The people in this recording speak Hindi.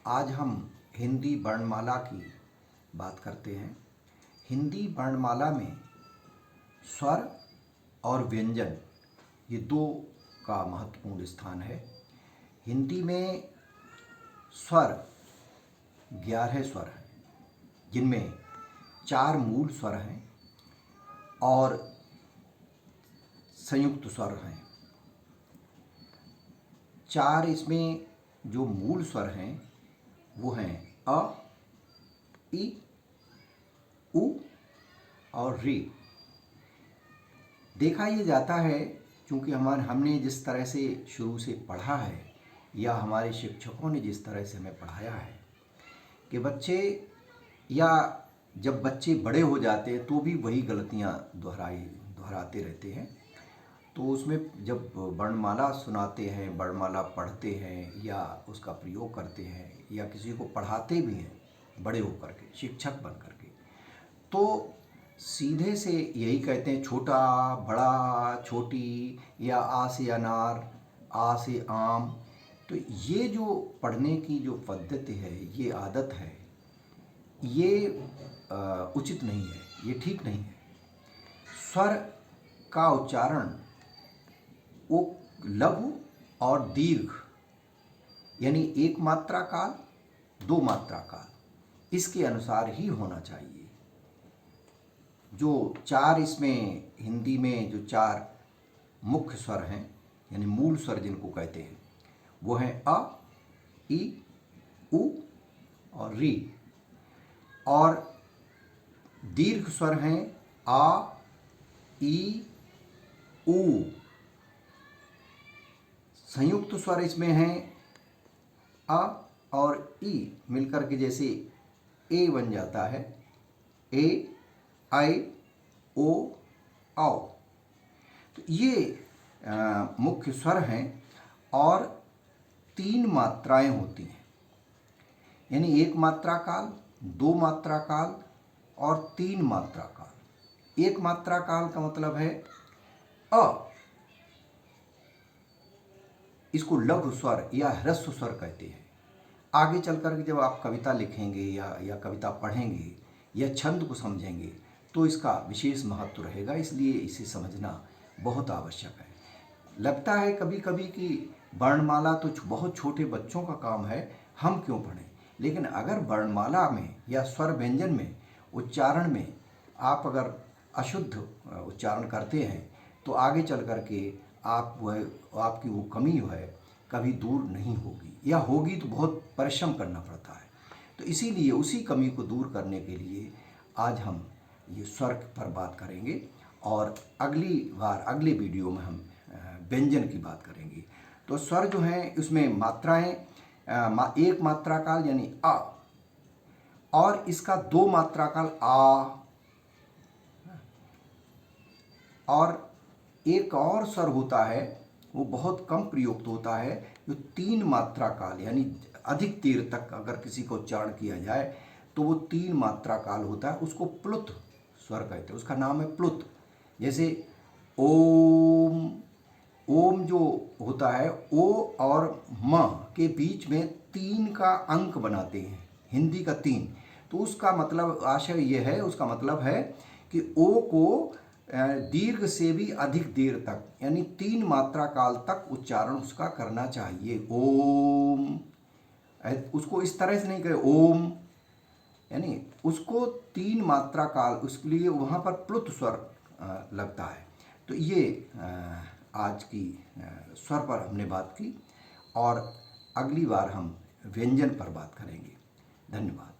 आज हम हिंदी वर्णमाला की बात करते हैं। हिंदी वर्णमाला में स्वर और व्यंजन ये दो का महत्वपूर्ण स्थान है। हिंदी में स्वर 11 स्वर हैं, जिनमें 4 मूल स्वर हैं और संयुक्त स्वर हैं। 4 इसमें जो मूल स्वर हैं वो हैं अ, इ, उ और री। देखा ये जाता है, क्योंकि हमने जिस तरह से शुरू से पढ़ा है या हमारे शिक्षकों ने जिस तरह से हमें पढ़ाया है कि बच्चे या जब बच्चे बड़े हो जाते हैं तो भी वही गलतियाँ दोहराते रहते हैं। तो उसमें जब वर्णमाला सुनाते हैं, वर्णमाला पढ़ते हैं या उसका प्रयोग करते हैं या किसी को पढ़ाते भी हैं बड़े होकर के, शिक्षक बन कर के, तो सीधे से यही कहते हैं छोटा, बड़ा, छोटी, या आ से अनार, आ से आम। तो ये जो पढ़ने की जो पद्धति है, ये आदत है, ये उचित नहीं है, ये ठीक नहीं है। स्वर का उच्चारण वो लघु और दीर्घ, यानी 1 मात्रा काल, 2 मात्रा काल, इसके अनुसार ही होना चाहिए। जो 4 इसमें हिंदी में जो 4 मुख्य स्वर हैं, यानी मूल स्वर जिनको कहते हैं, वो हैं अ, इ, उ और री। और दीर्घ स्वर हैं आ, ई, उ। संयुक्त स्वर इसमें हैं अ और ई मिलकर के जैसे ए बन जाता है, ए, आई, ओ, औ। तो ये मुख्य स्वर हैं और 3 मात्राएं होती हैं, यानी 1 मात्रा काल, 2 मात्रा काल और 3 मात्रा काल। 1 मात्रा काल का मतलब है अ, इसको लघु स्वर या ह्रस्व स्वर कहते हैं। आगे चल कर के जब आप कविता लिखेंगे या कविता पढ़ेंगे या छंद को समझेंगे तो इसका विशेष महत्व रहेगा, इसलिए इसे समझना बहुत आवश्यक है। लगता है कभी कभी कि वर्णमाला तो बहुत छोटे बच्चों का काम है, हम क्यों पढ़ें। लेकिन अगर वर्णमाला में या स्वर व्यंजन में उच्चारण में आप अगर अशुद्ध उच्चारण करते हैं तो आगे चल कर के आपकी वो कमी है कभी दूर नहीं होगी, या होगी तो बहुत परिश्रम करना पड़ता है। तो इसीलिए उसी कमी को दूर करने के लिए आज हम ये स्वर पर बात करेंगे और अगली बार अगले वीडियो में हम व्यंजन की बात करेंगे। तो स्वर जो हैं उसमें मात्राएं, 1 मात्रा काल यानी अ, और इसका 2 मात्रा काल आ, और एक और स्वर होता है वो बहुत कम प्रयुक्त होता है, जो 3 मात्रा काल यानी अधिक देर तक अगर किसी को उच्चारण किया जाए तो वो 3 मात्रा काल होता है, उसको प्लुत स्वर कहते हैं, उसका नाम है प्लुत। जैसे ओम, ओम जो होता है ओ और म के बीच में 3 का अंक बनाते हैं, हिंदी का 3। तो उसका मतलब आशय ये है, उसका मतलब है कि ओ को दीर्घ से भी अधिक देर तक यानी 3 मात्रा काल तक उच्चारण उसका करना चाहिए। ओम, उसको इस तरह से नहीं कहे ओम, यानी उसको 3 मात्रा काल, उसके लिए वहाँ पर प्लुत स्वर लगता है। तो ये आज की स्वर पर हमने बात की और अगली बार हम व्यंजन पर बात करेंगे। धन्यवाद।